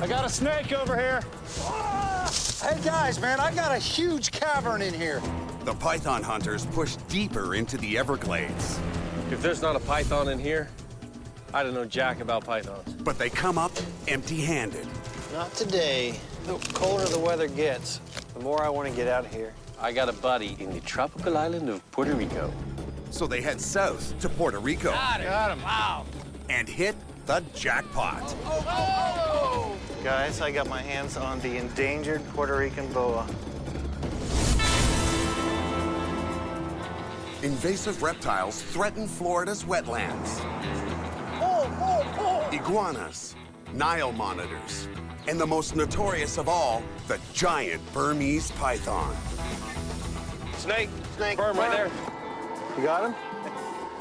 I got a snake over here. Hey, guys, man, I got a huge cavern in here. The python hunters push deeper into the Everglades. If there's not a python in here, I don't know jack about pythons. But they come up empty-handed. Not today. The colder the weather gets, the more I want to get out of here. I got a buddy in the tropical island of Puerto Rico. So they head south to Puerto Rico. Got him. Wow. And hit the jackpot. Guys, I got my hands on the endangered Puerto Rican boa. Invasive reptiles threaten Florida's wetlands. Iguanas, Nile monitors, and the most notorious of all, the giant Burmese python. Snake. Snake. Burm right there. You got him?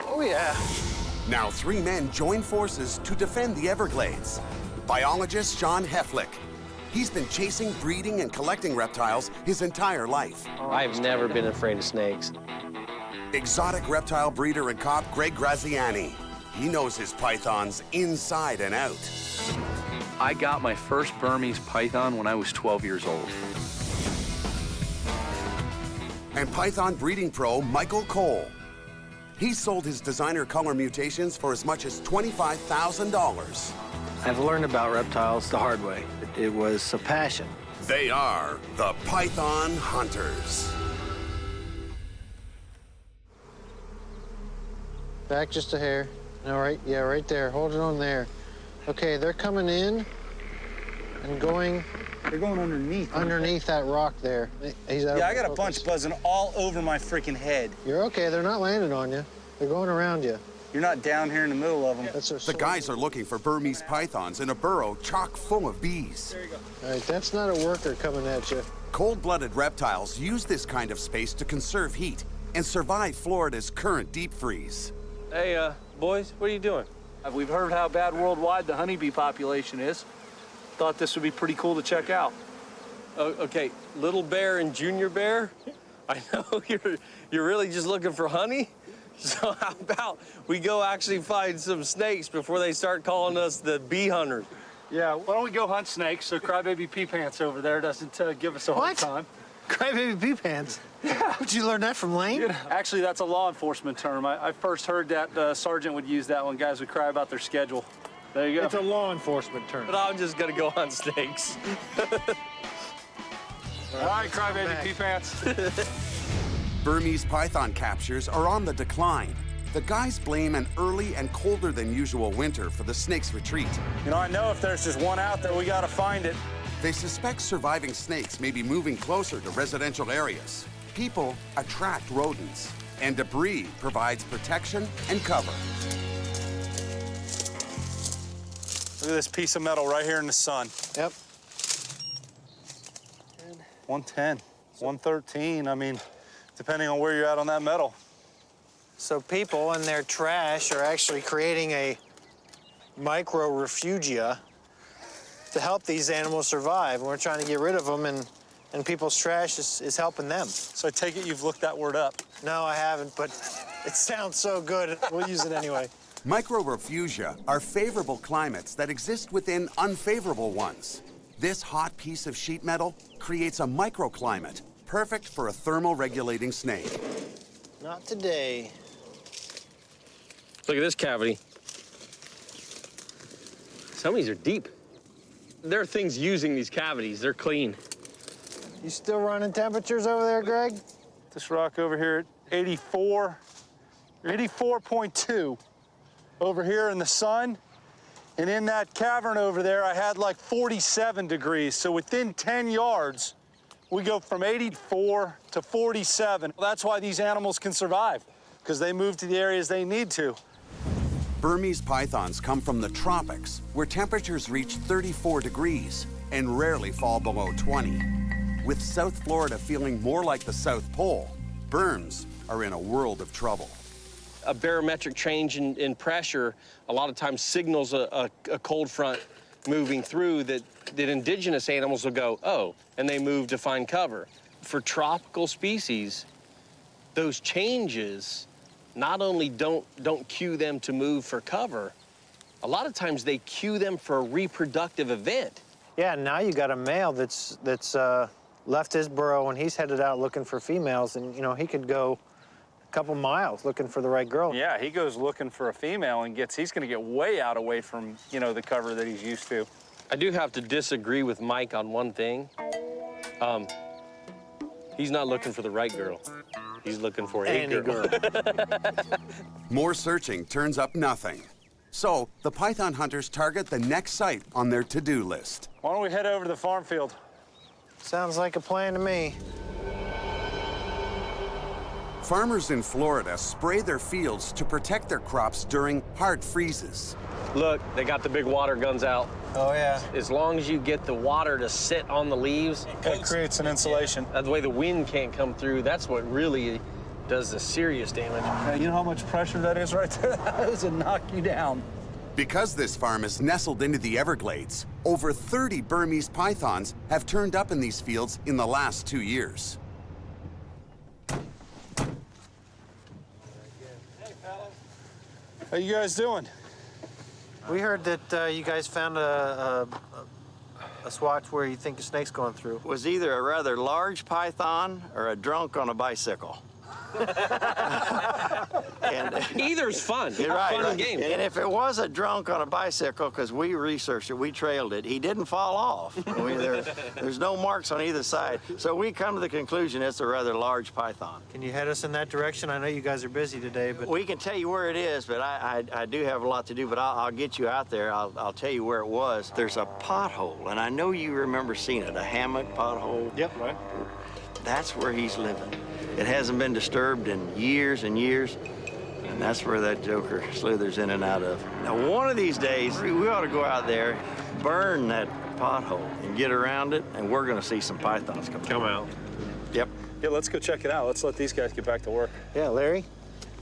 Oh, yeah. Now 3 men join forces to defend the Everglades. Biologist John Heflick. He's been chasing, breeding, and collecting reptiles his entire life. I've never been afraid of snakes. Exotic reptile breeder and cop Greg Graziani. He knows his pythons inside and out. I got my first Burmese python when I was 12 years old. And python breeding pro Michael Cole. He sold his designer color mutations for as much as $25,000. I've learned about reptiles the hard way. It was a passion. They are the Python Hunters. Back just a hair. No, right, yeah, right there. Hold it on there. Okay, they're coming in and going. They're going underneath. Underneath that rock there. He's out. Yeah, I got a bunch buzzing all over my freaking head. You're okay. They're not landing on you. They're going around you. You're not down here in the middle of them. That's The guys are looking for Burmese pythons in a burrow chock full of bees. There you go. All right, that's not a worker coming at you. Cold-blooded reptiles use this kind of space to conserve heat and survive Florida's current deep freeze. Hey, boys, what are you doing? We've heard how bad worldwide the honeybee population is. Thought this would be pretty cool to check out. Oh, okay, little bear and junior bear. I know you're really just looking for honey. So how about we go actually find some snakes before they start calling us the bee hunters? Yeah, why don't we go hunt snakes so Crybaby Pea Pants over there doesn't give us a hard time. Crybaby pea pants? Yeah. Did you learn that from Lane? Yeah. Actually, that's a law enforcement term. I first heard that sergeant would use that when guys would cry about their schedule. There you go. It's a law enforcement term. But I'm just gonna go hunt snakes. All right, Crybaby Pea Pants. Burmese python captures are on the decline. The guys blame an early and colder than usual winter for the snake's retreat. You know, I know if there's just one out there, we gotta find it. They suspect surviving snakes may be moving closer to residential areas. People attract rodents, and debris provides protection and cover. Look at this piece of metal right here in the sun. Yep. 110, 113, I mean, depending on where you're at on that metal. So people and their trash are actually creating a micro-refugia to help these animals survive. We're trying to get rid of them, and people's trash is helping them. So I take it you've looked that word up. No, I haven't, but it sounds so good. We'll use it anyway. Microrefugia are favorable climates that exist within unfavorable ones. This hot piece of sheet metal creates a microclimate, perfect for a thermal-regulating snake. Not today. Look at this cavity. Some of these are deep. There are things using these cavities. They're clean. You still running temperatures over there, Greg? This rock over here at 84, 84.2 over here in the sun. And in that cavern over there, I had like 47 degrees. So within 10 yards, we go from 84 to 47. That's why these animals can survive, because they move to the areas they need to. Burmese pythons come from the tropics, where temperatures reach 34 degrees and rarely fall below 20. With South Florida feeling more like the South Pole, Burms are in a world of trouble. A barometric change in pressure a lot of times signals a cold front moving through that indigenous animals will go, oh, and they move to find cover. For tropical species, those changes not only don't cue them to move for cover, a lot of times they cue them for a reproductive event. Yeah, now you got a male that's left his burrow and he's headed out looking for females, and you know he could go a couple miles looking for the right girl. Yeah, he goes looking for a female and he's gonna get way out away from, you know, the cover that he's used to. I do have to disagree with Mike on one thing. He's not looking for the right girl. He's looking for a girl. More searching turns up nothing. So the python hunters target the next site on their to-do list. Why don't we head over to the farm field? Sounds like a plan to me. Farmers in Florida spray their fields to protect their crops during hard freezes. Look, they got the big water guns out. Oh, yeah. As long as you get the water to sit on the leaves, It creates an insulation. that way the wind can't come through. That's what really does the serious damage. You know how much pressure that is right there? That would knock you down. Because this farm is nestled into the Everglades, over 30 Burmese pythons have turned up in these fields in the last 2 years. How you guys doing? We heard that you guys found a swatch where you think the snake's going through. Was either a rather large python or a drunk on a bicycle. And Either's fun. You're right. Fun and games. And if it was a drunk on a bicycle, because we researched it, we trailed it, he didn't fall off. There's no marks on either side. So we come to the conclusion it's a rather large python. Can you head us in that direction? I know you guys are busy today, but... We can tell you where it is, but I do have a lot to do, but I'll get you out there. I'll tell you where it was. There's a pothole, and I know you remember seeing it, a hammock pothole. Yep, right. That's where he's living. It hasn't been disturbed in years and years, and that's where that joker slithers in and out of. Now, one of these days, we ought to go out there, burn that pothole, and get around it, and we're gonna see some pythons come out. Yep. Yeah, let's go check it out. Let's let these guys get back to work. Yeah, Larry?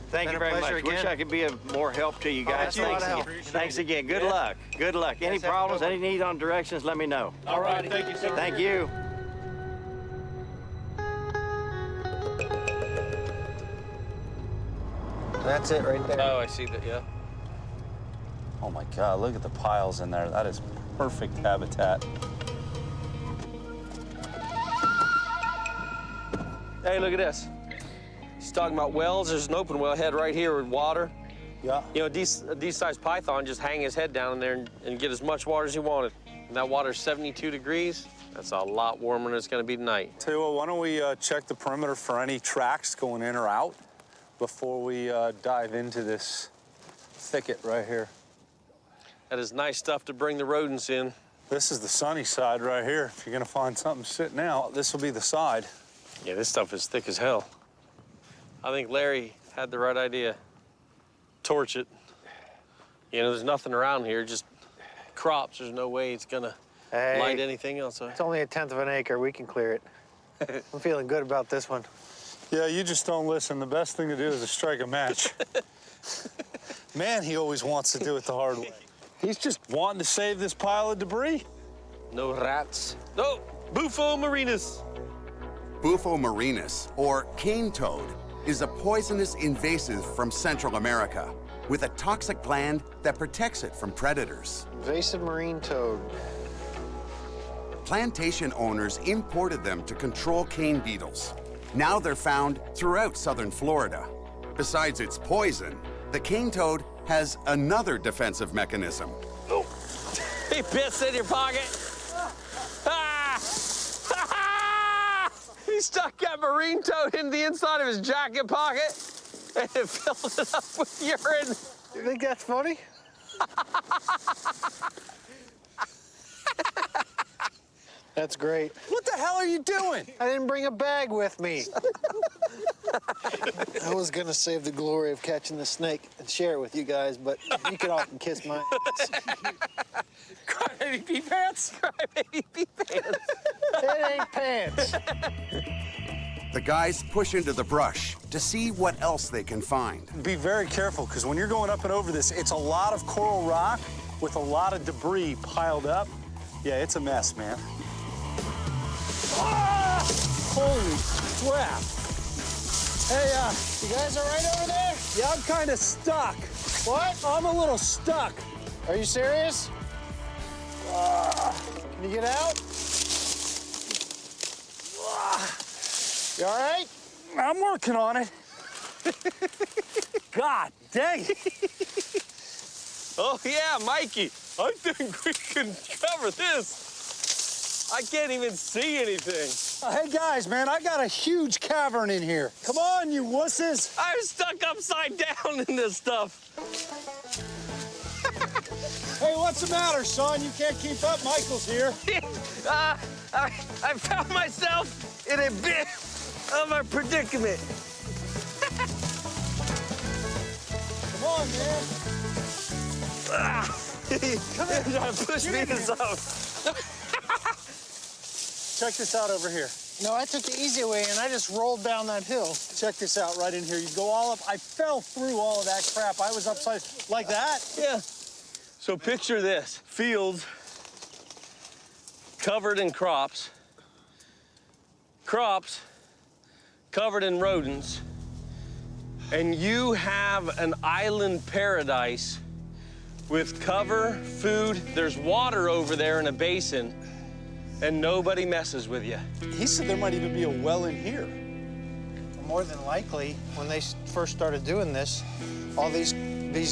Thank you Been a very pleasure much. Wish again. I could be of more help to you guys. that's a lot of help. Thanks again. Good luck. Good luck. Any Guys, have a problems, good one. any need on directions, let me know. All right, thank you, sir. Thank you. That's it right there. Oh, I see that, yeah. Oh my God, look at the piles in there. That is perfect habitat. Hey, look at this. He's talking about wells. There's an open well head right here with water. Yeah. You know, these sized python just hang his head down in there and get as much water as he wanted. And that water's 72 degrees. That's a lot warmer than it's gonna be tonight. Tell you what, why don't we check the perimeter for any tracks going in or out before we dive into this thicket right here. That is nice stuff to bring the rodents in. This is the sunny side right here. If you're gonna find something sitting out, this will be the side. Yeah, this stuff is thick as hell. I think Larry had the right idea. Torch it. You know, there's nothing around here, just crops. There's no way it's gonna Hey, light anything else up. it's only 1/10 of an acre. We can clear it. I'm feeling good about this one. Yeah, you just don't listen. The best thing to do is to strike a match. Man, he always wants to do it the hard way. He's just wanting to save this pile of debris. No rats. No, Bufo marinus. Bufo marinus, or cane toad, is a poisonous invasive from Central America with a toxic gland that protects it from predators. Invasive marine toad. Plantation owners imported them to control cane beetles. Now they're found throughout southern Florida. Besides its poison, the cane toad has another defensive mechanism. He pissed in your pocket. Ah! He stuck that marine toad in the inside of his jacket pocket and it filled it up with urine. You think that's funny? That's great. What the hell are you doing? I didn't bring a bag with me. I was gonna save the glory of catching the snake and share it with you guys, but you can all kiss my ass. Crybaby pee pants? Crybaby pee pants. It ain't pants. The guys push into the brush to see what else they can find. Be very careful, because when you're going up and over this, it's a lot of coral rock with a lot of debris piled up. Yeah, it's a mess, man. Ah! Holy crap. Hey, You guys all right over there? yeah, I'm kind of stuck. What? I'm a little stuck. Are you serious? Can you get out? You all right? I'm working on it. God dang it. Oh, yeah, Mikey. I think we can cover this. I can't even see anything. Hey, guys, man, I got a huge cavern in here. Come on, you wusses. I'm stuck upside down in this stuff. Hey, what's the matter, son? You can't keep up. Michael's here. I found myself in a bit of a predicament. Come on, man. Come here. Push me this up. Check this out over here. No, I took the easy way and I just rolled down that hill. Check this out right in here. You go all up. I fell through all of that crap. I was upside like that. Yeah. So picture this. Fields covered in crops. Crops covered in rodents. And you have an island paradise with cover, food. There's water over there in a basin. And nobody messes with you. He said there might even be a well in here. More than likely, when they first started doing this, all these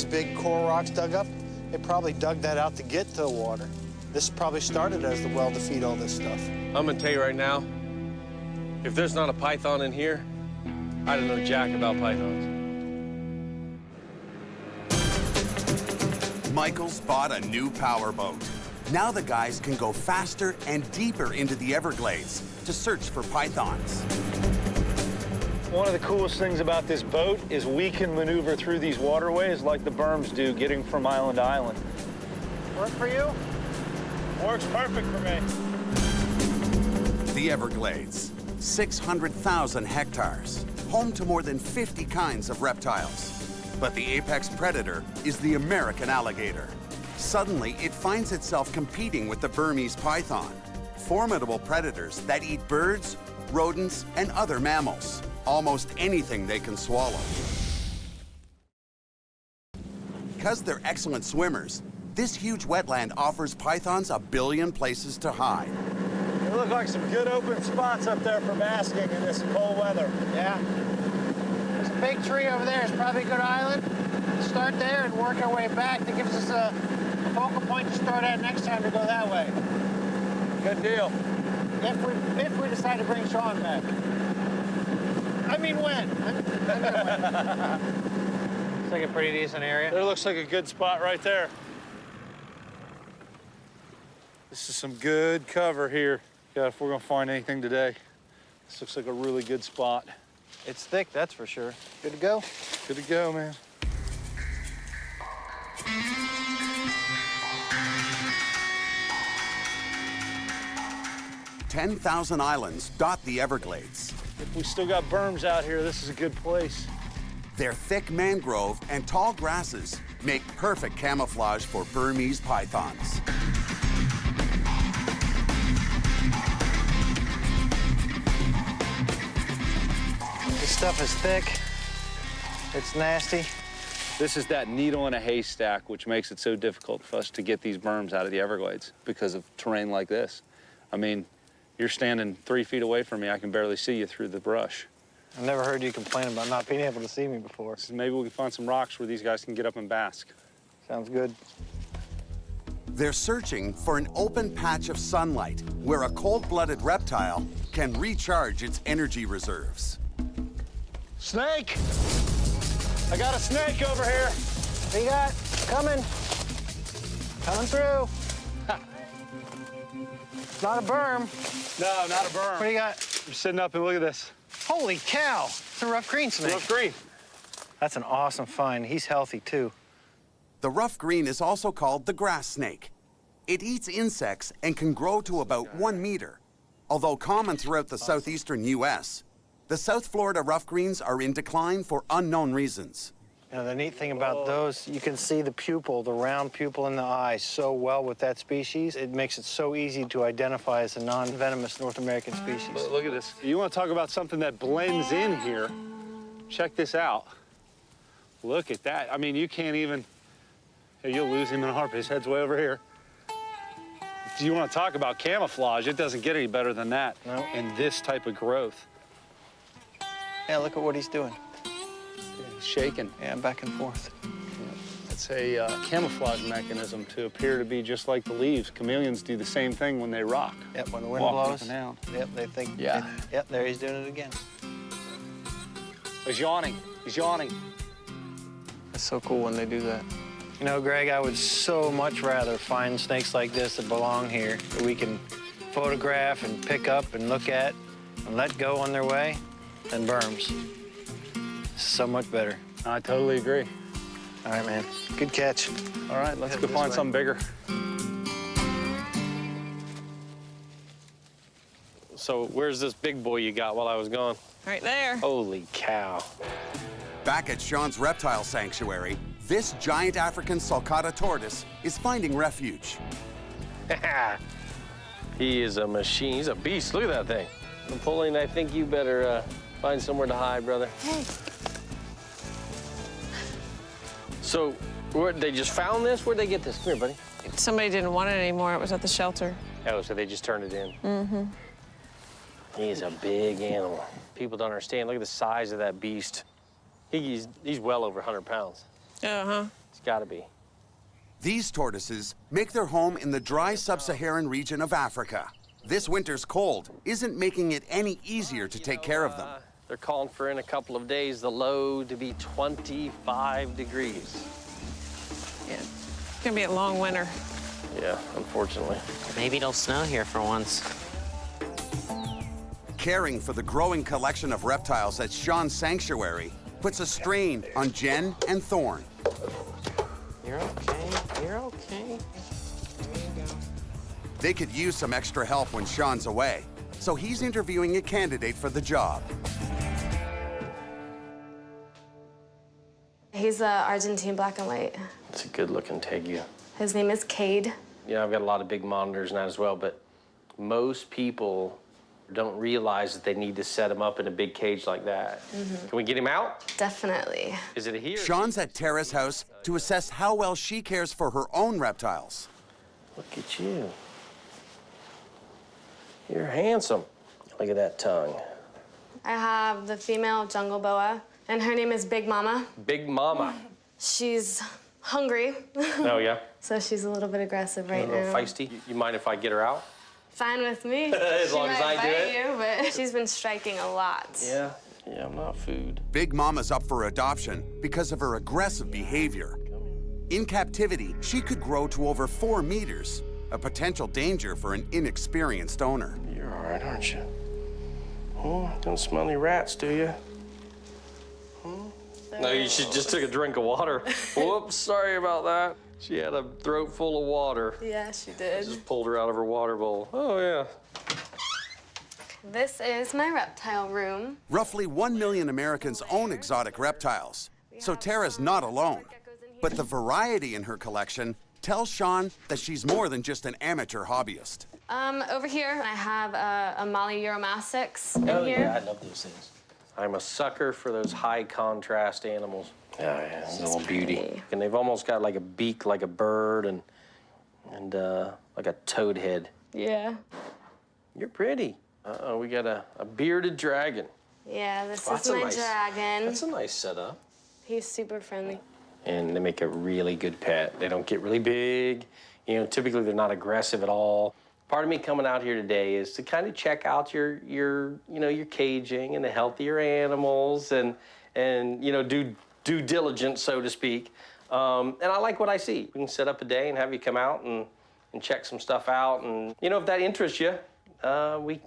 big coral rocks dug up, they probably dug that out to get to the water. This probably started as the well to feed all this stuff. I'm gonna tell you right now, if there's not a python in here, I don't know jack about pythons. Michael's bought a new powerboat. Now the guys can go faster and deeper into the Everglades to search for pythons. One of the coolest things about this boat is we can maneuver through these waterways like the Burmese do, getting from island to island. Work for you? Works perfect for me. The Everglades, 600,000 hectares, home to more than 50 kinds of reptiles. But the apex predator is the American alligator. Suddenly, it finds itself competing with the Burmese python, formidable predators that eat birds, rodents, and other mammals, almost anything they can swallow. Because they're excellent swimmers, this huge wetland offers pythons a billion places to hide. They look like some good open spots up there for basking in this cold weather. Yeah. There's a big tree over there. It's probably a good island. Start there and work our way back. That gives us a focal point to start at next time to go that way. Good deal. If we decide to bring Sean back. I mean when. I mean when. It's like a pretty decent area. There looks like a good spot right there. This is some good cover here. Yeah, if we're gonna find anything today. This looks like a really good spot. It's thick, that's for sure. Good to go? Good to go, man. "10,000 islands dot the Everglades. If we still got berms out here, this is a good place. Their thick mangrove and tall grasses make perfect camouflage for Burmese pythons. This stuff is thick. It's nasty. This is that needle in a haystack, which makes it so difficult for us to get these berms out of the Everglades because of terrain like this. I mean, you're standing 3 feet away from me, I can barely see you through the brush. I've never heard you complain about not being able to see me before. So maybe we can find some rocks where these guys can get up and bask. Sounds good. They're searching for an open patch of sunlight where a cold-blooded reptile can recharge its energy reserves. Snake! I got a snake over here. What you got? Coming. Coming through. It's not a berm. No, not a berm. What do you got? I'm sitting up and look at this. Holy cow. It's a rough green snake. Rough green. That's an awesome find. He's healthy, too. The rough green is also called the grass snake. It eats insects and can grow to about 1 meter. Although common throughout the southeastern U.S., the South Florida rough greens are in decline for unknown reasons. You know, the neat thing about those, you can see the pupil, the round pupil in the eye so well with that species. It makes it so easy to identify as a non-venomous North American species. Look at this. You want to talk about something that blends in here? Check this out. Look at that. I mean, you can't even... Hey, you'll lose him in a heartbeat. His head's way over here. You want to talk about camouflage, it doesn't get any better than that. No. In this type of growth. Yeah, look at what he's doing. He's shaking. Yeah, back and forth. It's a camouflage mechanism to appear to be just like the leaves. Chameleons do the same thing when they rock. Yep, when the wind Walk up blows. and down. Yep, they think. Yeah. Yep, there he's doing it again. He's yawning. He's yawning. It's so cool when they do that. You know, Greg, I would so much rather find snakes like this that belong here, that we can photograph and pick up and look at and let go on their way, than berms. So much better. I totally agree. All right, man. Good catch. All right, let's Head go this find way. something bigger. So where's this big boy you got while I was gone? Right there. Holy cow. Back at Sean's reptile sanctuary, this giant African sulcata tortoise is finding refuge. He is a machine. He's a beast. Look at that thing. Napoleon, I think you better find somewhere to hide, brother. Hey. So, they just found this? Where'd they get this? Come here, buddy. Somebody didn't want it anymore. It was at the shelter. Oh, so they just turned it in? Mm-hmm. He's a big animal. People don't understand. Look at the size of that beast. He's well over 100 pounds. Uh-huh. It's got to be. These tortoises make their home in the dry sub-Saharan region of Africa. This winter's cold isn't making it any easier to take care of them. They're calling for in a couple of days the low to be 25 degrees. Yeah. It's gonna be a long winter. Yeah, unfortunately. Maybe it'll snow here for once. Caring for the growing collection of reptiles at Sean's sanctuary puts a strain on Jen and Thorne. You're okay. You're okay. They could use some extra help when Sean's away, so he's interviewing a candidate for the job. He's Argentine black and white. It's a good-looking tegu. His name is Cade. Yeah, I've got a lot of big monitors and that as well, but most people don't realize that they need to set him up in a big cage like that. Mm-hmm. Can we get him out? Definitely. Is it a he or Sean's at Tara's house to assess how well she cares for her own reptiles. Look at you. You're handsome. Look at that tongue. I have the female jungle boa, and her name is Big Mama. Big Mama. She's hungry. Oh, yeah? So she's a little bit aggressive right A little now. feisty. You mind if I get her out? Fine with me. As long as I do it. You, but she's been striking a lot. Yeah. Yeah, I'm not food. Big Mama's up for adoption because of her aggressive behavior. In captivity, she could grow to over 4 meters, a potential danger for an inexperienced owner. You're all right, aren't you? Oh, don't smell any rats, do you? No, you should just took a drink of water. Whoops, sorry about that. She had a throat full of water. Yeah, she I did. just pulled her out of her water bowl. Oh, yeah. This is my reptile room. Roughly 1 million Americans own exotic reptiles, so Tara's not alone. But the variety in her collection tells Sean that she's more than just an amateur hobbyist. Over here, I have a Molly Euromastics in Oh, here. yeah, I love those things. I'm a sucker for those high contrast animals. Oh, yeah, little beauty. pretty. And they've almost got like a beak like a bird and like a toad head. Yeah. You're pretty. Uh-oh, we got a bearded dragon. Yeah, this Well, that's is a my nice- dragon. That's a nice setup. He's super friendly. And they make a really good pet. They don't get really big. You know, typically they're not aggressive at all. Part of me coming out here today is to kind of check out your caging and the healthier animals and do due diligence, so to speak. And I like what I see. We can set up a day and have you come out and check some stuff out. And, if that interests you,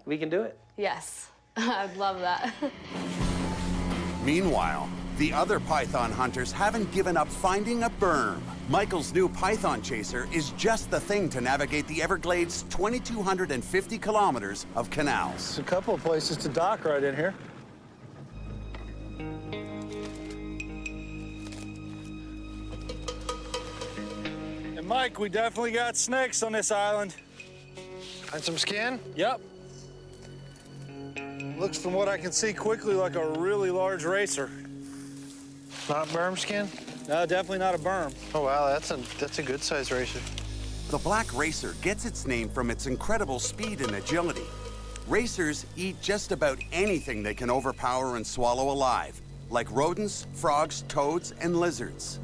we can do it. Yes, I'd love that. Meanwhile, the other python hunters haven't given up finding a berm. Michael's new python chaser is just the thing to navigate the Everglades' 2,250 kilometers of canals. There's a couple of places to dock right in here. And Mike, we definitely got snakes on this island. And some skin? Yep. Looks from what I can see quickly like a really large racer. Not berm skin? No, definitely not a berm. Oh wow, that's a good size racer. The black racer gets its name from its incredible speed and agility. Racers eat just about anything they can overpower and swallow alive, like rodents, frogs, toads, and lizards.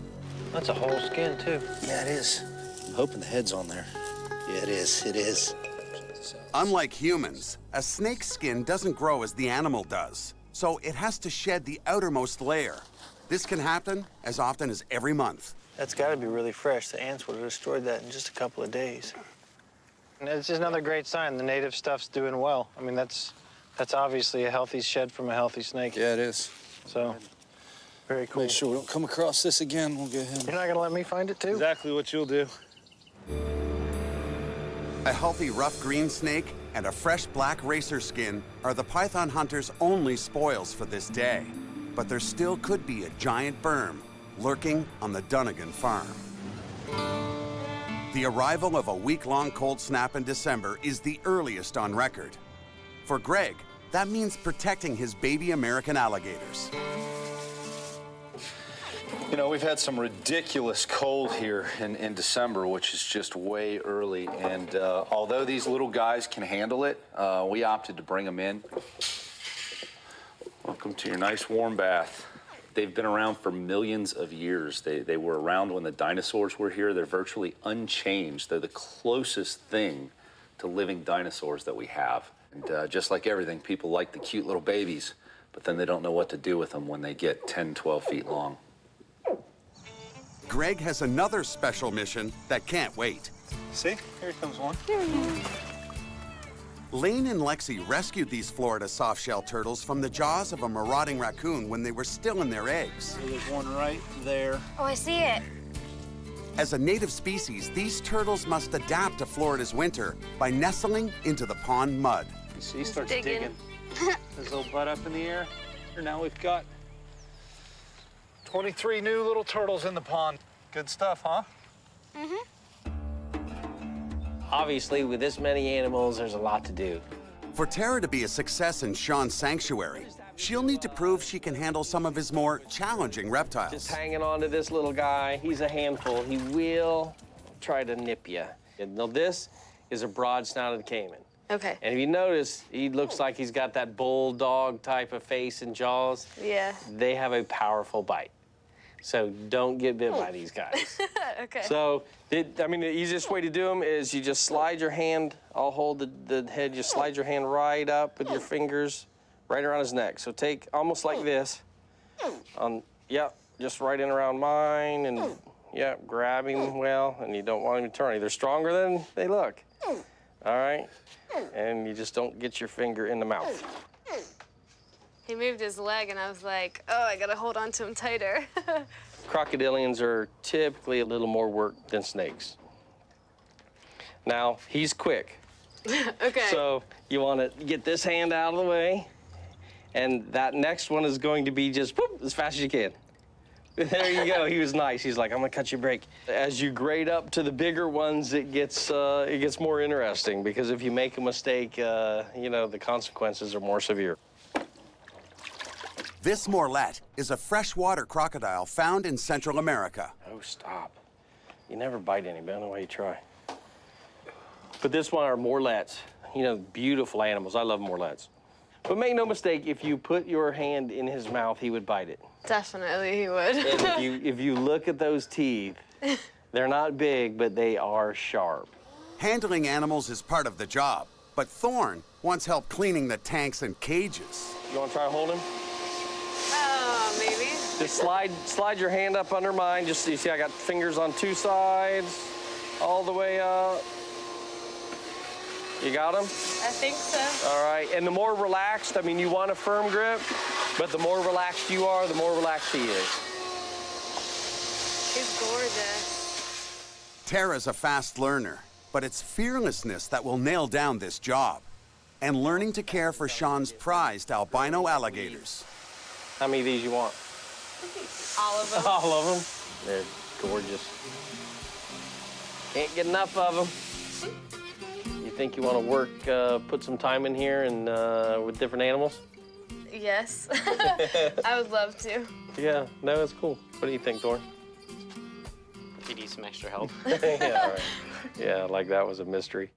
That's a whole skin, too. Yeah, it is. I'm hoping the head's on there. Yeah, it is. It is. Unlike humans, a snake's skin doesn't grow as the animal does, so it has to shed the outermost layer. This can happen as often as every month. That's got to be really fresh. The ants would have destroyed that in just a couple of days. And it's just another great sign. The native stuff's doing well. I mean, that's obviously a healthy shed from a healthy snake. Yeah, it is. So, very cool. Make sure we don't come across this again. We'll get him. You're not going to let me find it, too? Exactly what you'll do. A healthy rough green snake and a fresh black racer skin are the python hunter's only spoils for this day. But there still could be a giant berm lurking on the Dunagan farm. The arrival of a week-long cold snap in December is the earliest on record. For Greg, that means protecting his baby American alligators. You know, we've had some ridiculous cold here in December, which is just way early. And although these little guys can handle it, we opted to bring them in. Welcome to your nice warm bath. They've been around for millions of years. They were around when the dinosaurs were here. They're virtually unchanged. They're the closest thing to living dinosaurs that we have. And just like everything, people like the cute little babies, but then they don't know what to do with them when they get 10, 12 feet long. Greg has another special mission that can't wait. See? Here comes one. Lane and Lexi rescued these Florida soft-shell turtles from the jaws of a marauding raccoon when they were still in their eggs. There's one right there. Oh, I see it. As a native species, these turtles must adapt to Florida's winter by nestling into the pond mud. You see, he starts Digging. digging. His little butt up in the air. Here, now we've got 23 new little turtles in the pond. Good stuff, huh? Obviously, with this many animals, there's a lot to do. For Tara to be a success in Sean's sanctuary, she'll need to prove she can handle some of his more challenging reptiles. Just hanging on to this little guy. He's a handful. He will try to nip you. And now this is a broad-snouted caiman. Okay. And if you notice, he looks like he's got that bulldog type of face and jaws. Yeah. They have a powerful bite. So don't get bit by these guys. Okay. So, I mean, the easiest way to do them is you just slide your hand, I'll hold the head, you slide your hand right up with your fingers, right around his neck. So take almost like this, just right in around mine, and grab him well, and you don't want him to turn. They're stronger than they look. All right? And you just don't get your finger in the mouth. He moved his leg, and I was like, oh, I gotta hold on to him tighter. Crocodilians are typically a little more work than snakes. Now, he's quick. Okay. So you want to get this hand out of the way, and that next one is going to be just whoop, as fast as you can. There you go. He was nice. He's like, I'm gonna cut you a break. As you grade up to the bigger ones, it gets more interesting, because if you make a mistake, you know, the consequences are more severe. This morlet is a freshwater crocodile found in Central America. Oh, stop. You never bite anybody. I don't know why you try. But this one are morlets. You know, beautiful animals. I love morlets. But make no mistake, if you put your hand in his mouth, he would bite it. Definitely he would. And if you look at those teeth, they're not big, but they are sharp. Handling animals is part of the job, but Thorne wants help cleaning the tanks and cages. You want to try holding? Oh, maybe. Just slide your hand up under mine. Just you see, I got fingers on two sides, all the way up. You got him? I think so. All right, and the more relaxed, I mean, you want a firm grip, but the more relaxed you are, the more relaxed he is. He's gorgeous. Tara's a fast learner, but it's fearlessness that will nail down this job, and learning to care for Sean's prized albino alligators. How many of these you want? All of them. All of them. They're gorgeous. Can't get enough of them. You think you want to work, put some time in here and with different animals? Yes. I would love to. Yeah, no, it's cool. What do you think, Thorne? If you need some extra help. Yeah, all right. Yeah, like that was a mystery.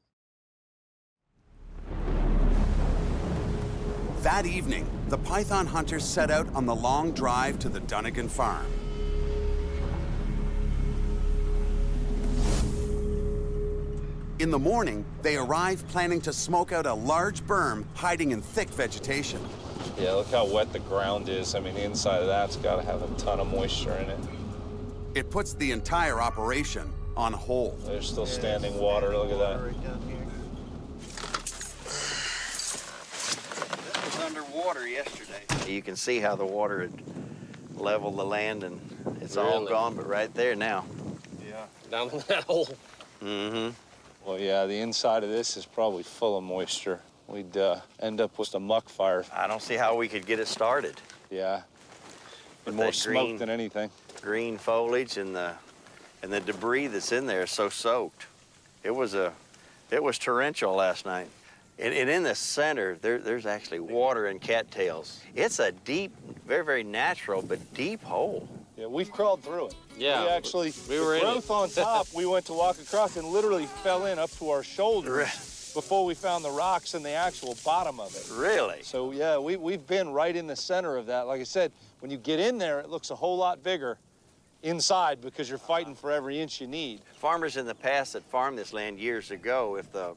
That evening, the python hunters set out on the long drive to the Dunagan farm. In the morning, they arrive planning to smoke out a large berm hiding in thick vegetation. Yeah, look how wet the ground is. I mean, the inside of that's got to have a ton of moisture in it. It puts the entire operation on hold. There's still standing water. Look at that. It was underwater yesterday. You can see how the water had leveled the land, and it's all Really? gone, but right there now. Yeah. Down in that hole. Mm-hmm. Well, yeah, the inside of this is probably full of moisture. We'd end up with a muck fire. I don't see how we could get it started. Yeah. With More that smoke than anything. Green foliage and the debris that's in there is so soaked. It was torrential last night. And in the center, there's actually water and cattails. It's a deep, very, very natural, but deep hole. Yeah, we've crawled through it. Yeah, We actually, we were the in growth it. on top, we went to walk across and literally fell in up to our shoulders before we found the rocks and the actual bottom of it. Really? So yeah, we've been right in the center of that. Like I said, when you get in there, it looks a whole lot bigger inside because you're fighting for every inch you need. Farmers in the past that farmed this land years ago, if the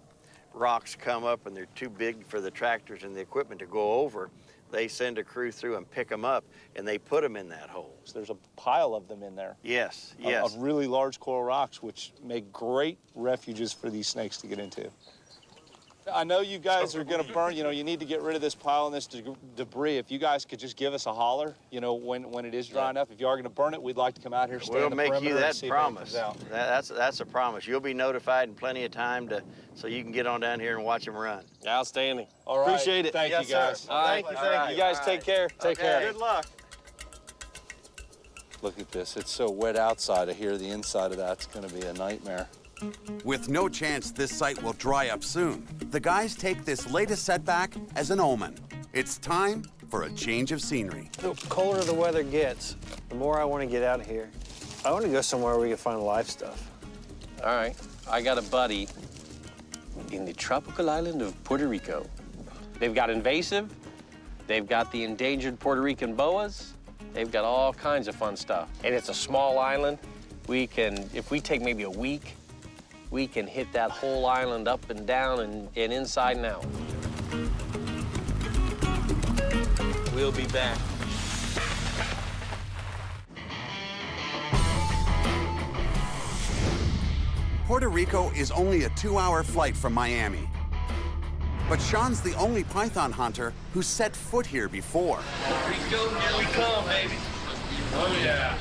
rocks come up and they're too big for the tractors and the equipment to go over, they send a crew through and pick them up, and they put them in that hole. So there's a pile of them in there. Yes, yes. Of really large coral rocks, which make great refuges for these snakes to get into. I know you guys are going to burn, you need to get rid of this pile and this debris. If you guys could just give us a holler, when it is dry enough. If you are going to burn it, we'd like to come out here, stay We'll in the make perimeter you and that see if anything promise. comes out. That's a promise. You'll be notified in plenty of time so you can get on down here and watch them run. Outstanding. All right. Appreciate it. Thank you, guys. All right. Thank you. You guys take care. Take care. Good luck. Look at this. It's so wet outside. I hear the inside of that's going to be a nightmare. With no chance this site will dry up soon, the guys take this latest setback as an omen. It's time for a change of scenery. The colder the weather gets, the more I want to get out of here. I want to go somewhere where we can find live stuff. All right. I got a buddy in the tropical island of Puerto Rico. They've got invasive. They've got the endangered Puerto Rican boas. They've got all kinds of fun stuff. And it's a small island. We can, if we take maybe a week, we can hit that whole island up and down and inside and out. We'll be back. Puerto Rico is only a 2-hour flight from Miami. But Sean's the only python hunter who's set foot here before. Here we go, here we come, baby. Oh, yeah.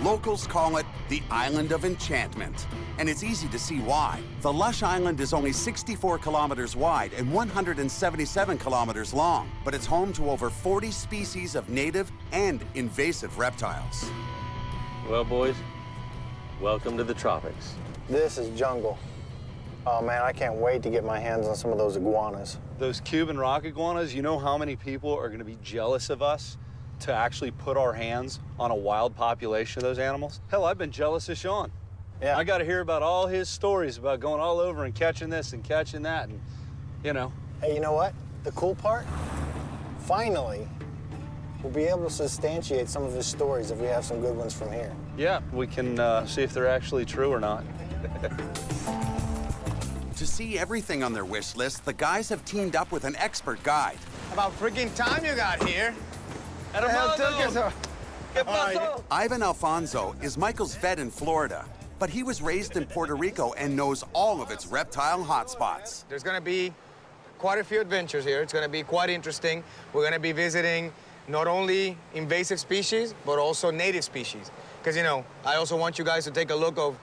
Locals call it the Island of Enchantment, and it's easy to see why. The lush island is only 64 kilometers wide and 177 kilometers long, but it's home to over 40 species of native and invasive reptiles. Well, boys, welcome to the tropics. This is jungle. Oh man, I can't wait to get my hands on some of those iguanas. Those Cuban rock iguanas, you know how many people are going to be jealous of us to actually put our hands on a wild population of those animals? Hell, I've been jealous of Sean. Yeah. I got to hear about all his stories about going all over and catching this and catching that, and Hey, you know what? The cool part? Finally, we'll be able to substantiate some of his stories if we have some good ones from here. Yeah, we can see if they're actually true or not. To see everything on their wish list, the guys have teamed up with an expert guide. About freaking time you got here. Ivan Alfonso is Michael's vet in Florida, but he was raised in Puerto Rico and knows all of its reptile hotspots. There's going to be quite a few adventures here. It's going to be quite interesting. We're going to be visiting not only invasive species, but also native species. Because, I also want you guys to take a look of,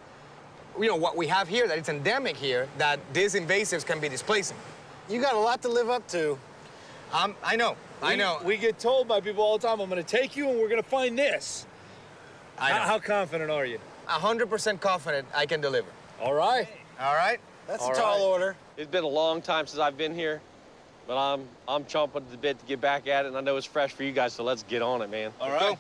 what we have here, that it's endemic here, that these invasives can be displacing. You got a lot to live up to. I know. We get told by people all the time, I'm going to take you and we're going to find this. I know. How confident are you? 100% confident I can deliver. All right. All right? That's a tall order. It's been a long time since I've been here, but I'm chomping at the bit to get back at it, and I know it's fresh for you guys, so let's get on it, man. All right.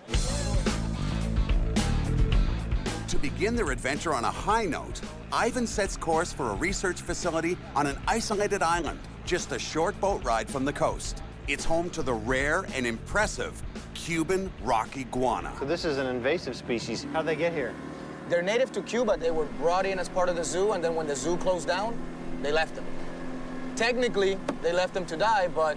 To begin their adventure on a high note, Ivan sets course for a research facility on an isolated island, just a short boat ride from the coast. It's home to the rare and impressive Cuban rock iguana. So this is an invasive species. How'd they get here? They're native to Cuba. They were brought in as part of the zoo, and then when the zoo closed down, they left them. Technically, they left them to die, but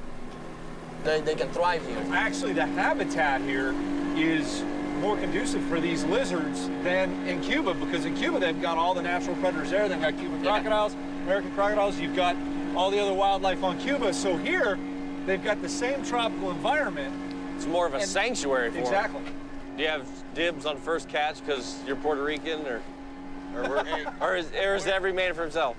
they can thrive here. Actually, the habitat here is more conducive for these lizards than in Cuba, because in Cuba they've got all the natural predators there. They've got Cuban crocodiles, American crocodiles. You've got all the other wildlife on Cuba. So here, they've got the same tropical environment. It's more of a sanctuary for Exactly. them. Do you have dibs on first catch because you're Puerto Rican, or is every man for himself?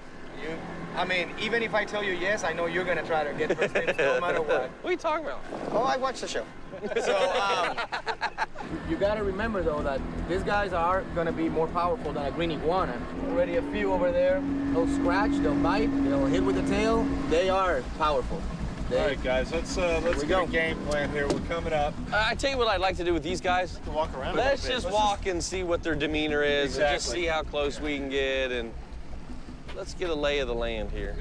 I mean, even if I tell you yes, I know you're gonna try to get first dibs no matter what. What are you talking about? Oh, I watched the show. So, you gotta remember though that these guys are gonna be more powerful than a green iguana. Already a few over there. They'll scratch, they'll bite, they'll hit with the tail. They are powerful. All right, guys, let's get a game plan here. We're coming up. I tell you what I'd like to do with these guys. Walk around. Let's just walk and see what their demeanor is, and just Exactly. see how close we can get, and let's get a lay of the land here.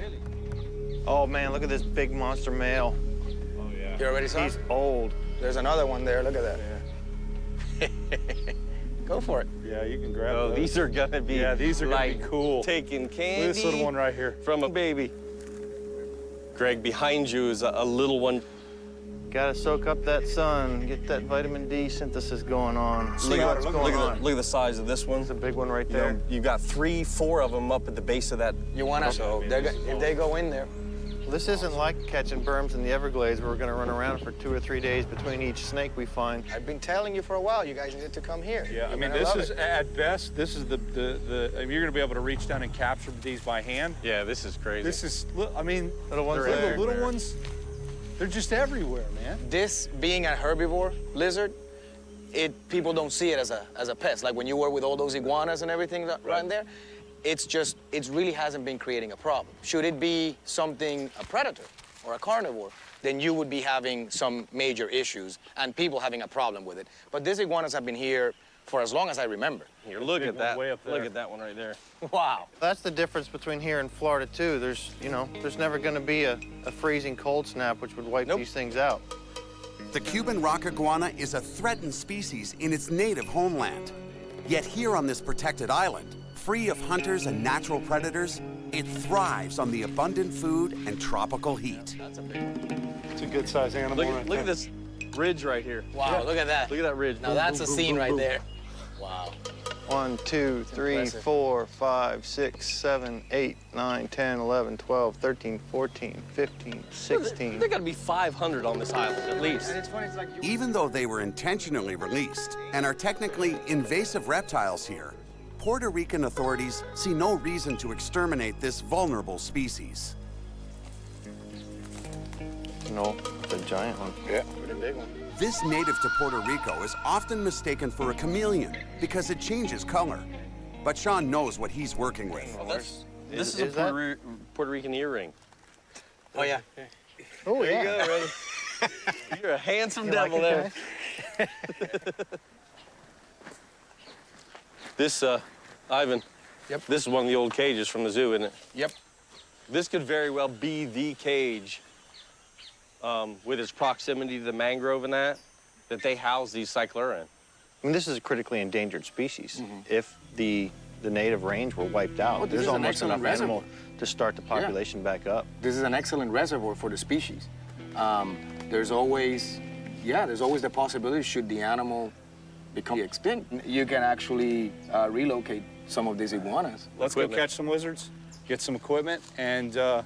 Oh man, look at this big monster male. Oh yeah. You already saw? He's old. There's another one there. Look at that. Yeah. Go for it. Yeah, you can grab Oh, those. these are gonna be these are like gonna be cool. taking candy. Look at this little one right here. From a baby. Greg, behind you is a little one. Gotta soak up that sun, get that vitamin D synthesis going on. Look at the size of this one. It's a big one right You know, there. you've got 3, 4 of them up at the base of that. You wanna? So, if they go in there. This isn't like catching berms in the Everglades where we're gonna run around for 2 or 3 days between each snake we find. I've been telling you for a while. You guys need to come here. Yeah, I You're mean, gonna this love is, it. at best, this is the I mean, you're gonna be able to reach down and capture these by hand. Yeah, this is crazy. This is, I mean, Little ones the there. little ones, they're just everywhere, man. This being a herbivore lizard, people don't see it as a pest. Like when you were with all those iguanas and everything right there, it really hasn't been creating a problem. Should it be something, a predator or a carnivore, then you would be having some major issues and people having a problem with it. But these iguanas have been here for as long as I remember. Here, look Big at one that. way up there. Look at that one right there. Wow. That's the difference between here and Florida too. There's never gonna be a freezing cold snap which would wipe these things out. The Cuban rock iguana is a threatened species in its native homeland. Yet here on this protected island, free of hunters and natural predators, it thrives on the abundant food and tropical heat. That's a big one. It's a good sized animal. Look at this ridge right here. Wow, look at that. Look at that ridge. Now that's a scene right there. Wow. 1, 2, 3, impressive. 4, 5, 6, 7, 8, 9, 10, 11, 12, 13, 14, 15, 16. There gotta be 500 on this island, at least. And it's funny, it's like you... Even though they were intentionally released and are technically invasive reptiles here, Puerto Rican authorities see no reason to exterminate this vulnerable species. No, it's a giant one. Yeah, pretty big one. This native to Puerto Rico is often mistaken for a chameleon because it changes color. But Sean knows what he's working with. This is a Puerto Rican earring. Oh, yeah. Oh, There you go, brother. You're a handsome devil there. This, Ivan. Yep. This is one of the old cages from the zoo, isn't it? Yep. This could very well be the cage, with its proximity to the mangrove and that they house these cyclura in. I mean, this is a critically endangered species. If the native range were wiped out, there's almost enough animal to start the population back up. This is an excellent reservoir for the species. There's always the possibility, should the animal become extinct, you can actually relocate some of these iguanas. Let's go catch some lizards, get some equipment, and have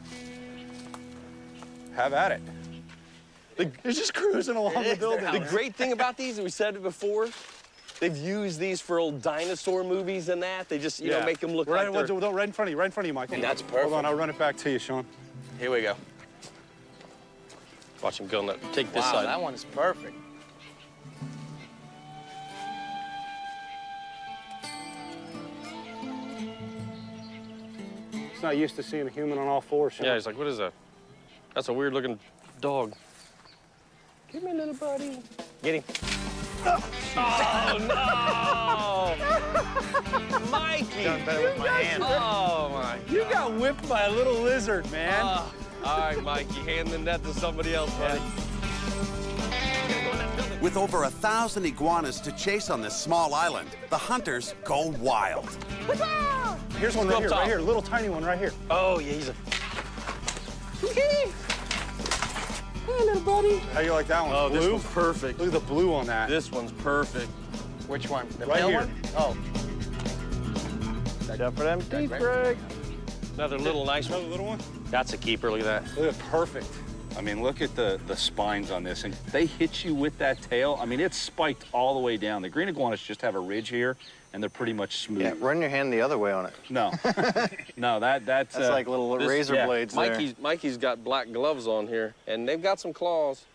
at it. They're just cruising along the building. The great thing about these, and we said it before, they've used these for old dinosaur movies and that. They just, you know, make them look like they're... Right in front of you, Michael. That's perfect. Hold on, I'll run it back to you, Sean. Here we go. Watch him go on that. Take this Wow, side. that one is perfect. He's not used to seeing a human on all fours, Sean. Yeah, he's like, what is that? That's a weird looking dog. Give me a little buddy. Get him. Oh, no! Mikey! Done better with my hand. Oh, my God. You got whipped by a little lizard, man. All right, Mikey, hand the net to somebody else, buddy. With over 1,000 iguanas to chase on this small island, the hunters go wild. Here's one right here, little tiny one right here. Oh, yeah, he's a... Hey, little buddy. How you like that one? Oh, blue? this one's perfect. Look at the blue on that. This one's perfect. Which one? The Right pale here. one? Oh. Except for them teeth, Greg. Another little nice one. Another little one? That's a keeper, look at that. Look at perfect. I mean, look at the spines on this. And they hit you with that tail. I mean, it's spiked all the way down. The green iguanas just have a ridge here, and they're pretty much smooth. Yeah, run your hand the other way on it. No. No, that's like little razor blades there. Mikey's got black gloves on here, and they've got some claws.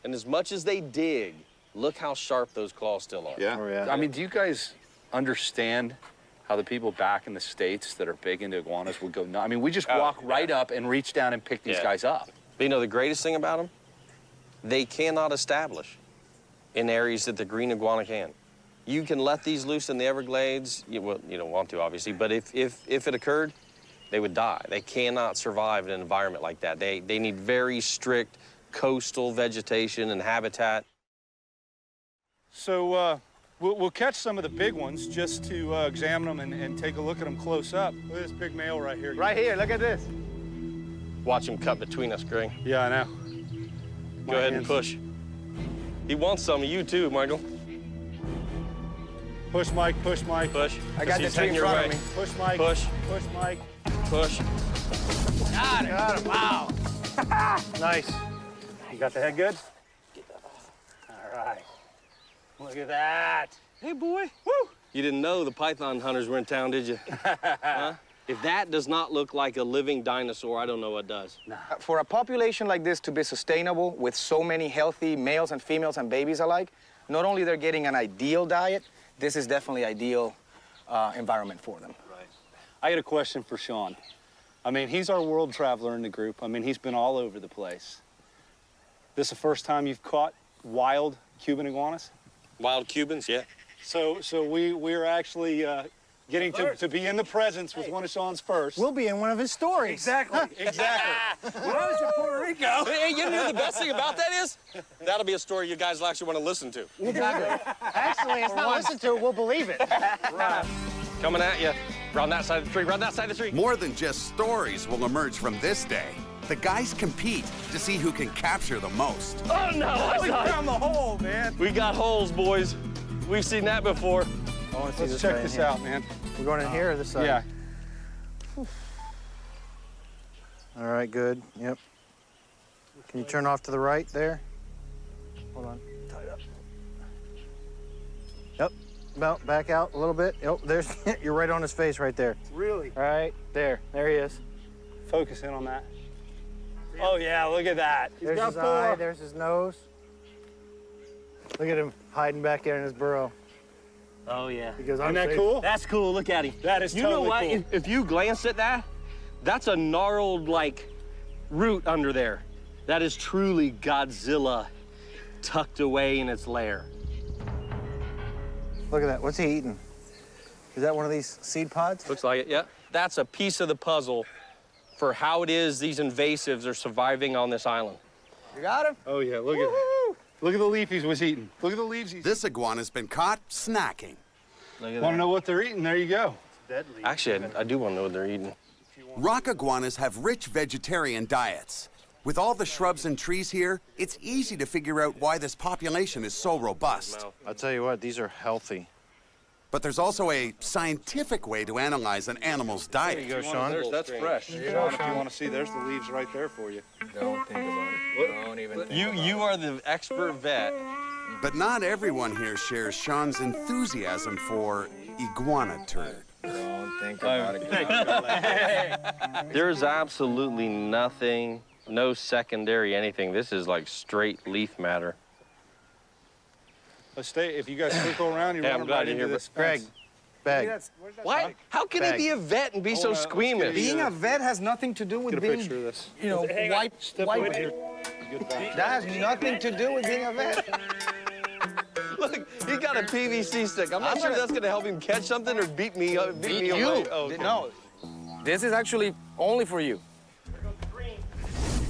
And as much as they dig, look how sharp those claws still are. Yeah. Oh, yeah. I mean, do you guys understand how the people back in the States that are big into iguanas would go nuts? I mean, we just walk right up and reach down and pick these guys up. But you know the greatest thing about them? They cannot establish in areas that the green iguana can. You can let these loose in the Everglades. Well, you don't want to, obviously, but if it occurred, they would die. They cannot survive in an environment like that. They need very strict coastal vegetation and habitat. So we'll catch some of the big ones just to examine them and take a look at them close up. Look at this big male right here. Right here, look at this. Watch him cut between us, Greg. Yeah, I know. Go ahead and push. He wants some of you too, Michael. Push, Mike, push, Mike. Push. I got the tree in front of me. Push, Mike. Push. Push, Mike. Push. Got it. Got it. Wow. Nice. You got the head good? All right. Look at that. Hey, boy. Woo! You didn't know the python hunters were in town, did you? Huh? If that does not look like a living dinosaur, I don't know what does. For a population like this to be sustainable with so many healthy males and females and babies alike, not only they're getting an ideal diet, this is definitely ideal environment for them. Right. I got a question for Sean. I mean, he's our world traveler in the group. I mean, he's been all over the place. This the first time you've caught wild Cuban iguanas? Wild Cubans, yeah. So we're actually getting to be in the presence with one of Sean's first. We'll be in one of his stories. Exactly, exactly. When I was in Puerto Rico. Hey, you know the best thing about that is? That'll be a story you guys will actually want to listen to. Exactly. Actually, it's not listened to, we'll believe it. Right. Coming at you. Round that side of the tree, round that side of the tree. More than just stories will emerge from this day. The guys compete to see who can capture the most. Oh, no. We found the hole, man. We got holes, boys. We've seen that before. I want to see Let's this check guy in this here. out, man. We're going in here or this side? Yeah. All right, good. Yep. Can you turn off to the right there? Hold on. Tie it up. Yep. About back out a little bit. Yep. There's. You're right on his face right there. Really? All right. There. There he is. Focus in on that. Oh, yeah, look at that. He's There's got his 4. eye. There's his nose. Look at him hiding back there in his burrow. Oh, yeah. He goes, Isn't I'm that safe. cool? That's cool. Look at him. That is You totally know what? cool. If you glance at that, that's a gnarled, like, root under there. That is truly Godzilla tucked away in its lair. Look at that. What's he eating? Is that one of these seed pods? Looks like it, yeah. That's a piece of the puzzle for how it is these invasives are surviving on this island. You got him? Oh, yeah, look at look at the leaf he was eating. Look at the leaves he's This iguana's been caught snacking. Look at Want to that. know what they're eating? There you go. Deadly. Actually, I do want to know what they're eating. Rock iguanas have rich vegetarian diets. With all the shrubs and trees here, it's easy to figure out why this population is so robust. I'll tell you what, these are healthy. But there's also a scientific way to analyze an animal's diet. There you go, Sean. That's fresh. Sean, if you want to see, there's the leaves right there for you. Don't think about it. Don't even think about it. You are the expert vet. But not everyone here shares Sean's enthusiasm for iguana turd. Don't think about it. There's absolutely nothing, no secondary anything. This is like straight leaf matter. Let's stay. If you guys circle around, you Yeah, run I'm glad right you're into here, this Greg, fence. bag. What? How can he Bag. be a vet and be so let's squeamish? Being a vet has nothing to do with Get a being, picture of this. you know, white. Step over here. Good back. That has nothing to do with being a vet. Look, he got a PVC stick. I'm not sure that's gonna help him catch something or beat me away. Oh, okay. No, this is actually only for you.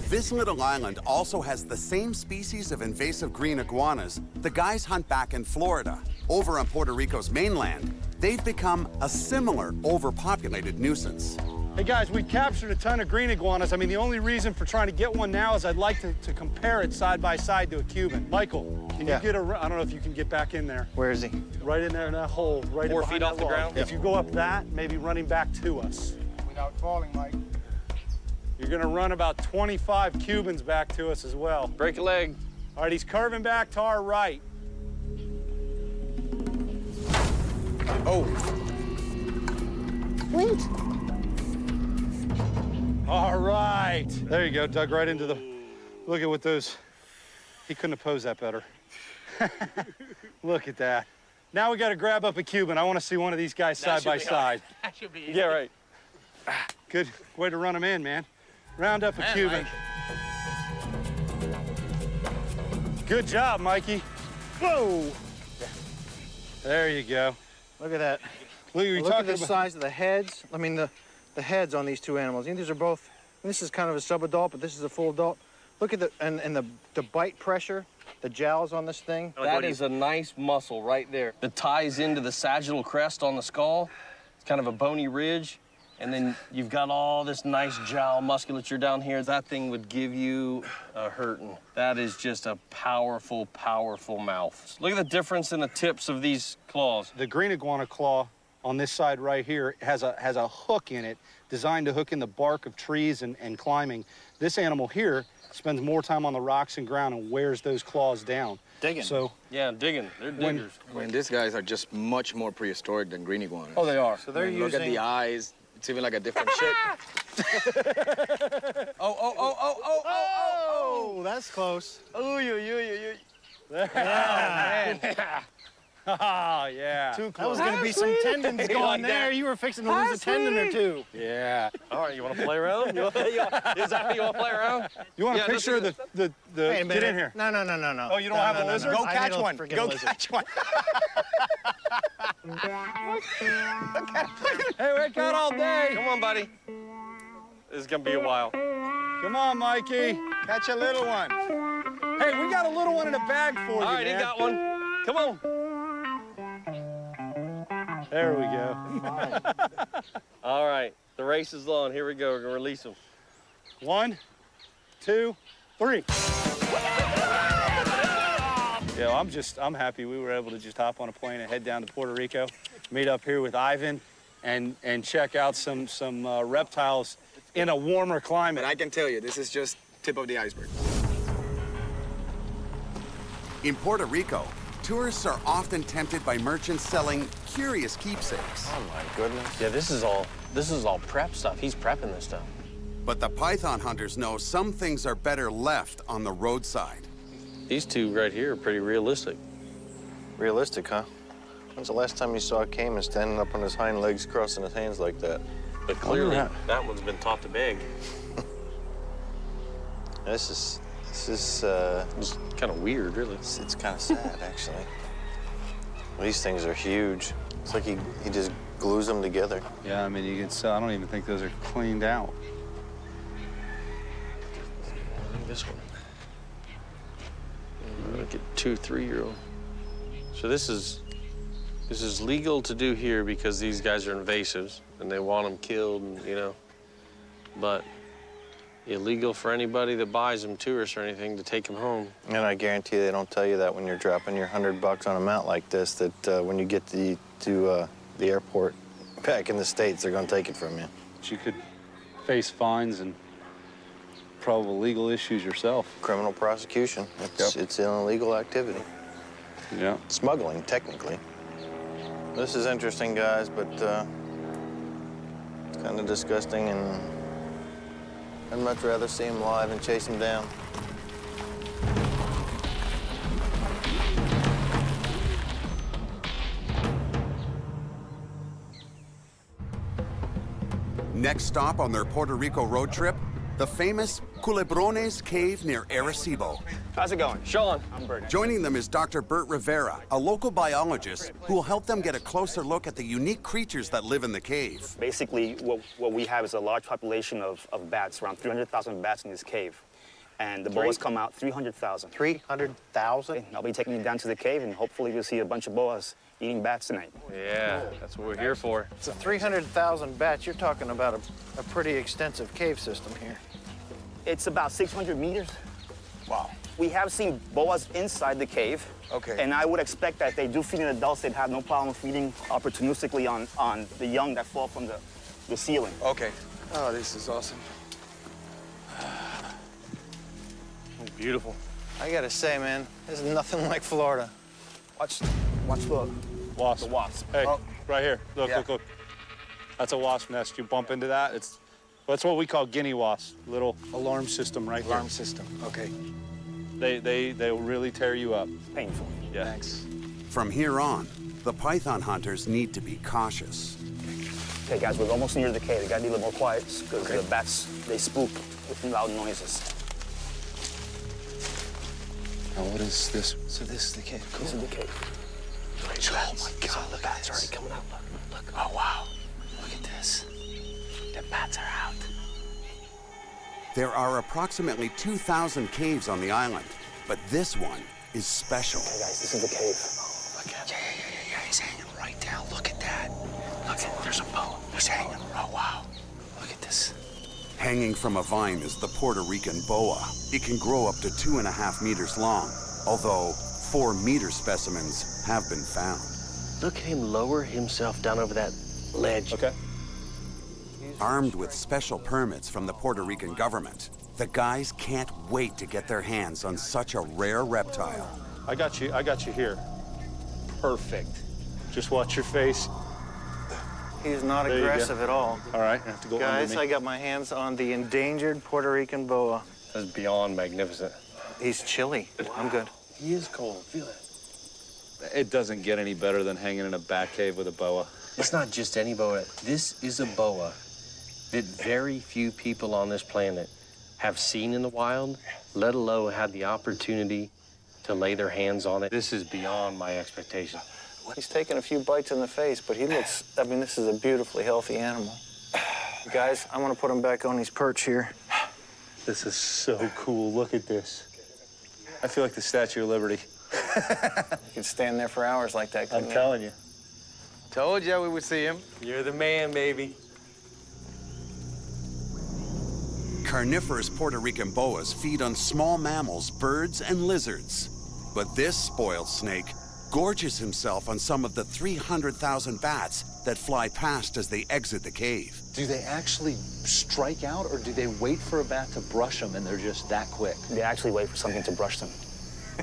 This little island also has the same species of invasive green iguanas the guys hunt back in Florida. Over on Puerto Rico's mainland, they've become a similar overpopulated nuisance. Hey guys, we captured a ton of green iguanas. I mean, the only reason for trying to get one now is I'd like to compare it side by side to a Cuban. Michael, can you get I don't know if you can get back in there. Where is he? Right in there in that hole, right 4 behind feet that off the log. ground? If you go up that, maybe running back to us. Without falling, Mike. You're gonna run about 25 Cubans back to us as well. Break a leg. All right, he's curving back to our right. Oh. Wait. All right. There you go, dug right into the, look at what those, he couldn't have posed that better. Look at that. Now we gotta grab up a Cuban. I wanna see one of these guys side by side. That should be easy. Yeah, right. Good way to run them in, man. Round up a Cuban. Good job, Mikey. Whoa. There you go. Look at that. Look, Look at the size of the heads. I mean, the heads on these two animals. These are both, this is kind of a subadult, but this is a full adult. Look at the bite pressure, the jowls on this thing. That is a nice muscle right there that ties into the sagittal crest on the skull. It's kind of a bony ridge. And then you've got all this nice jowl musculature down here. That thing would give you a hurting. That is just a powerful, powerful mouth. Look at the difference in the tips of these claws. The green iguana claw on this side right here has a hook in it designed to hook in the bark of trees and climbing. This animal here spends more time on the rocks and ground and wears those claws down. Digging. So yeah, digging. They're diggers. I mean, these guys are just much more prehistoric than green iguanas. Oh, they are. So they're Look at the eyes. It's even like a different shape. Oh, that's close. Oh, man. Oh, yeah. Too close. That was going to be some tendons going there. You were fixing to lose a tendon or two. Yeah. All right, you want to play around? Is that how you want to play around? You want a picture of the Wait a minute. Get in here. No. Oh, you don't have a lizard? No. Go catch one. Go catch one. Hey, we got all day. Come on, buddy. This is going to be a while. Come on, Mikey. Catch a little one. Hey, we got a little one in a bag for you, All right, man. he got one. Come on. There we go. All right, the race is on. Here we go. We're going to release him. 1, 2, 3. Yeah, I'm happy we were able to just hop on a plane and head down to Puerto Rico, meet up here with Ivan, and check out some reptiles in a warmer climate. And I can tell you, this is just tip of the iceberg. In Puerto Rico, tourists are often tempted by merchants selling curious keepsakes. Oh my goodness. Yeah, this is all prep stuff. He's prepping this stuff. But the python hunters know some things are better left on the roadside. These two right here are pretty realistic. Realistic, huh? When's the last time you saw a caiman standing up on his hind legs, crossing his hands like that? But clearly, that one's been taught to beg. This is It's kind of weird, really. It's kind of sad, actually. These things are huge. It's like he just glues them together. Yeah, I mean, you can tell. I don't even think those are cleaned out. This one. Look at 2, 3-year-old. So this is legal to do here because these guys are invasives and they want them killed, and, but illegal for anybody that buys them, tourists or anything, to take them home. And I guarantee they don't tell you that when you're dropping your $100 on a mount like this, that when you get to the airport back in the States, they're going to take it from you. But you could face fines and probable legal issues yourself. Criminal prosecution. It's an illegal activity. Yeah. Smuggling, technically. This is interesting, guys, but it's kind of disgusting, and I'd much rather see him live and chase him down. Next stop on their Puerto Rico road trip, the famous Culebrones Cave near Arecibo. How's it going? Sean. I'm Bert. Joining them is Dr. Bert Rivera, a local biologist who will help them get a closer look at the unique creatures that live in the cave. Basically, what we have is a large population of bats, around 300,000 bats in this cave. And the boas come out 300,000. 300,000? I'll be taking you down to the cave, and hopefully we'll see a bunch of boas eating bats tonight. Yeah, that's what we're here for. So 300,000 bats, you're talking about a pretty extensive cave system here. It's about 600 meters. Wow. We have seen boas inside the cave. Okay. And I would expect that they do feed in adults. They'd have no problem feeding opportunistically on the young that fall from the ceiling. Okay. Oh, this is awesome. Beautiful. I gotta say, man, this is nothing like Florida. Watch the Wasp. the wasp. Hey, Oh. right here. Look, Yeah. look. That's a wasp nest. You bump into that, that's what we call guinea wasps. Little alarm system right Alarm here. system. Okay. They'll really tear you up. Painful. Yeah. Thanks. From here on, the python hunters need to be cautious. Okay, guys, we're almost near the cave. We gotta be a little more quiet because the bats, they spook with loud noises. Now, what is this? So this is the cave. Cool. This is the cave. Oh my God, look at this. Already coming out. Look. Oh, wow. Look at this. The bats are out. There are approximately 2,000 caves on the island, but this one is special. Okay, guys, this is the cave. Look at Yeah. He's hanging right down. Look at that. Look at there's a boa. He's hanging. Oh, wow. Look at this. Hanging from a vine is the Puerto Rican boa. It can grow up to 2.5 meters long, although 4-meter specimens have been found. Look at him lower himself down over that ledge. Okay. Armed with special permits from the Puerto Rican government, the guys can't wait to get their hands on such a rare reptile. I got you here. Perfect. Just watch your face. He's not There you go. aggressive at all. All right, I have to go Guys, under I me. got my hands on the endangered Puerto Rican boa. That's beyond magnificent. He's chilly. I'm good. He is cold. Feel it. It doesn't get any better than hanging in a bat cave with a boa. It's not just any boa. This is a boa that very few people on this planet have seen in the wild, let alone had the opportunity to lay their hands on it. This is beyond my expectation. He's taken a few bites in the face, but he looks, I mean, this is a beautifully healthy animal. Guys, I'm gonna put him back on his perch here. This is so cool. Look at this. I feel like the Statue of Liberty. You could stand there for hours like that, couldn't I'm you? telling you. Told you we would see him. You're the man, baby. Carnivorous Puerto Rican boas feed on small mammals, birds, and lizards. But this spoiled snake gorges himself on some of the 300,000 bats that fly past as they exit the cave. Do they actually strike out, or do they wait for a bat to brush them and they're just that quick? They actually wait for something to brush them.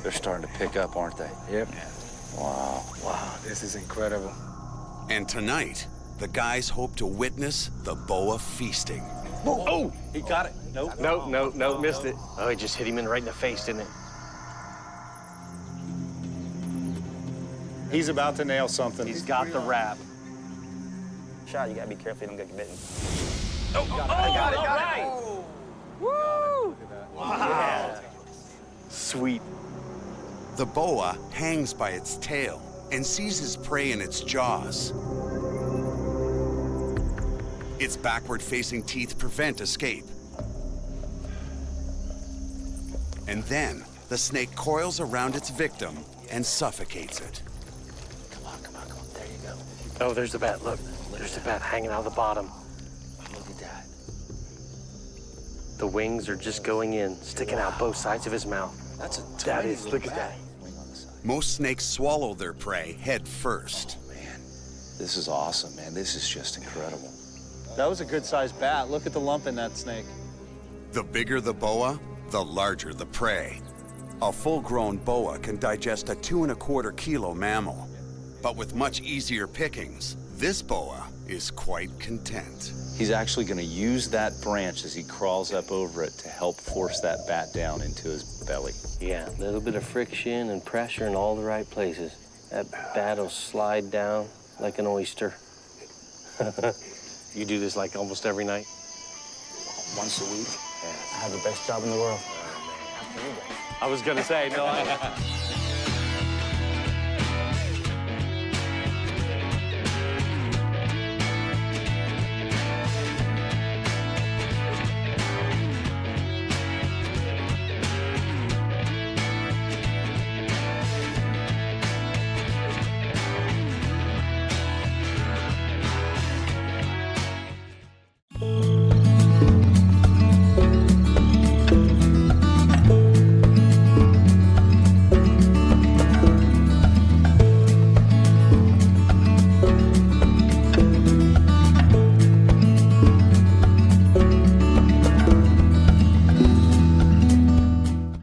They're starting to pick up, aren't they? Yep. Wow. Wow, this is incredible. And tonight, the guys hope to witness the boa feasting. Oh! He got it. Nope. No, missed it. Oh, it just hit him right in the face, didn't it? He's about to nail something. He's got the rap. Shot, you gotta be careful you don't get bitten. Got it. Woo! Yeah. Sweet. The boa hangs by its tail and seizes prey in its jaws. Its backward-facing teeth prevent escape. And then, the snake coils around its victim and suffocates it. Come on. There you go. Oh, there's the bat. Look, there's the bat hanging out of the bottom. Look at that. The wings are just going in, sticking out both sides of his mouth. That's a That tiny is, little look at bat. that. Most snakes swallow their prey head first. Man, this is awesome, man. This is just incredible. That was a good-sized bat. Look at the lump in that snake. The bigger the boa, the larger the prey. A full-grown boa can digest a 2¼ kilo mammal. But with much easier pickings, this boa is quite content. He's actually going to use that branch as he crawls up over it to help force that bat down into his belly. Yeah, a little bit of friction and pressure in all the right places. That bat will slide down like an oyster. You do this like almost every night? Once a week. I have the best job in the world. I was gonna say, no.